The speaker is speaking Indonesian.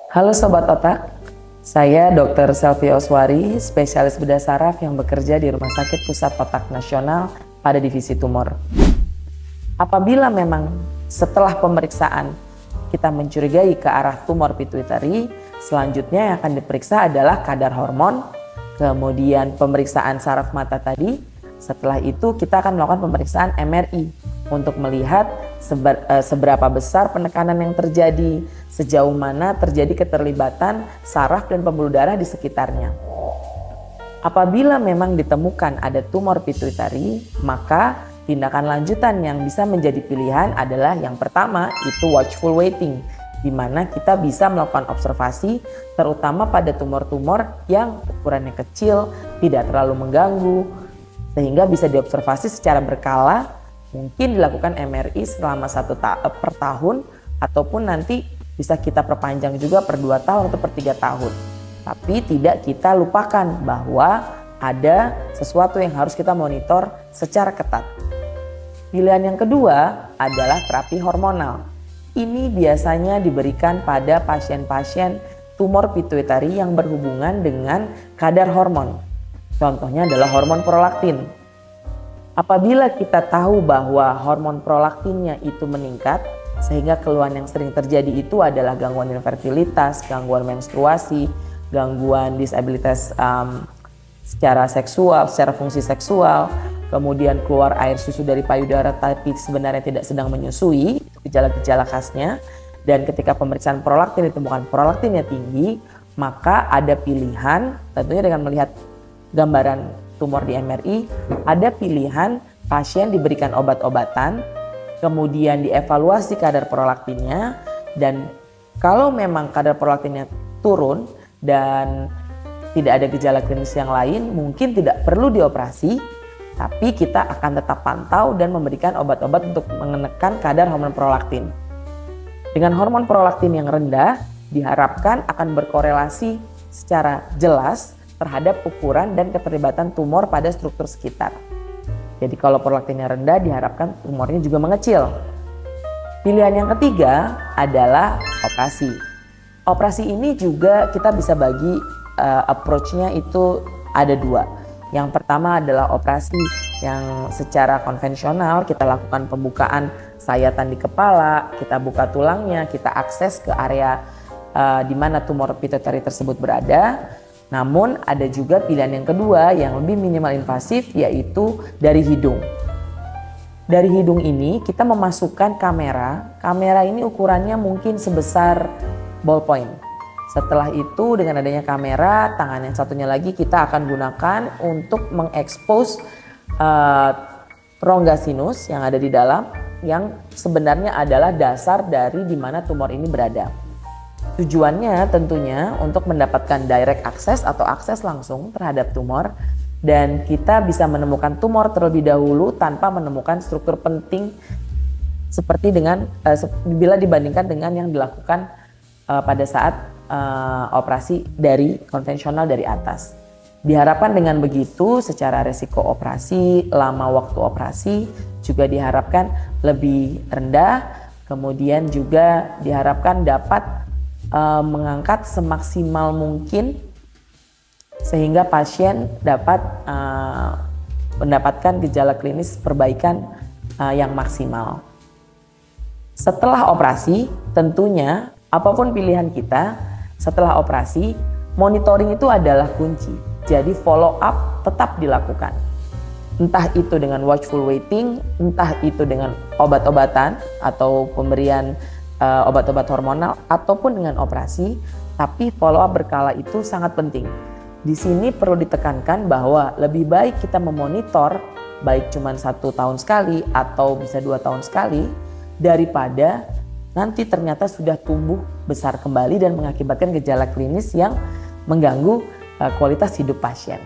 Halo Sobat Otak, saya Dr. Selvi Oswari, spesialis bedah saraf yang bekerja di Rumah Sakit Pusat Otak Nasional pada Divisi Tumor. Apabila memang setelah pemeriksaan kita mencurigai ke arah tumor pituitari, selanjutnya yang akan diperiksa adalah kadar hormon, kemudian pemeriksaan saraf mata tadi. Setelah itu kita akan melakukan pemeriksaan MRI untuk melihat seberapa besar penekanan yang terjadi, sejauh mana terjadi keterlibatan saraf dan pembuluh darah di sekitarnya. Apabila memang ditemukan ada tumor pituitari, maka tindakan lanjutan yang bisa menjadi pilihan adalah yang pertama itu watchful waiting, di mana kita bisa melakukan observasi terutama pada tumor-tumor yang ukurannya kecil, tidak terlalu mengganggu, sehingga bisa diobservasi secara berkala. Mungkin dilakukan MRI selama per tahun, ataupun nanti bisa kita perpanjang juga per 2 tahun atau per 3 tahun. Tapi tidak kita lupakan bahwa ada sesuatu yang harus kita monitor secara ketat. Pilihan yang kedua adalah terapi hormonal. Ini biasanya diberikan pada pasien-pasien tumor pituitari yang berhubungan dengan kadar hormon. Contohnya adalah hormon prolaktin. Apabila kita tahu bahwa hormon prolaktinnya itu meningkat, sehingga keluhan yang sering terjadi itu adalah gangguan infertilitas, gangguan menstruasi, gangguan disabilitas secara seksual, secara fungsi seksual, kemudian keluar air susu dari payudara tapi sebenarnya tidak sedang menyusui, itu gejala-gejala khasnya. Dan ketika pemeriksaan prolaktin ditemukan prolaktinnya tinggi, maka ada pilihan, tentunya dengan melihat gambaran tumor di MRI, ada pilihan pasien diberikan obat-obatan, kemudian dievaluasi kadar prolaktinnya, dan kalau memang kadar prolaktinnya turun dan tidak ada gejala klinis yang lain, mungkin tidak perlu dioperasi, tapi kita akan tetap pantau dan memberikan obat-obat untuk menekan kadar hormon prolaktin. Dengan hormon prolaktin yang rendah, diharapkan akan berkorelasi secara jelas terhadap ukuran dan keterlibatan tumor pada struktur sekitar. Jadi kalau prolaktinnya rendah, diharapkan tumornya juga mengecil. Pilihan yang ketiga adalah operasi. Operasi ini juga kita bisa bagi approach-nya itu ada 2. Yang pertama adalah operasi yang secara konvensional, kita lakukan pembukaan sayatan di kepala, kita buka tulangnya, kita akses ke area di mana tumor pituitari tersebut berada. Namun ada juga pilihan yang kedua yang lebih minimal invasif, yaitu dari hidung. Dari hidung ini kita memasukkan kamera. Kamera ini ukurannya mungkin sebesar ballpoint. Setelah itu dengan adanya kamera, tangan yang satunya lagi kita akan gunakan untuk mengekspos rongga sinus yang ada di dalam, yang sebenarnya adalah dasar dari di mana tumor ini berada. Tujuannya tentunya untuk mendapatkan direct access atau akses langsung terhadap tumor, dan kita bisa menemukan tumor terlebih dahulu tanpa menemukan struktur penting seperti bila dibandingkan dengan yang dilakukan pada saat operasi dari konvensional dari atas. Diharapkan dengan begitu secara resiko operasi, lama waktu operasi juga diharapkan lebih rendah, kemudian juga diharapkan dapat mengangkat semaksimal mungkin sehingga pasien dapat mendapatkan gejala klinis perbaikan yang maksimal. Setelah operasi, tentunya apapun pilihan kita, setelah operasi, monitoring itu adalah kunci. Jadi follow up tetap dilakukan. Entah itu dengan watchful waiting, entah itu dengan obat-obatan atau pemberian obat-obat hormonal ataupun dengan operasi, tapi follow up berkala itu sangat penting. Di sini perlu ditekankan bahwa lebih baik kita memonitor baik cuma 1 tahun sekali atau bisa 2 tahun sekali, daripada nanti ternyata sudah tumbuh besar kembali dan mengakibatkan gejala klinis yang mengganggu kualitas hidup pasien.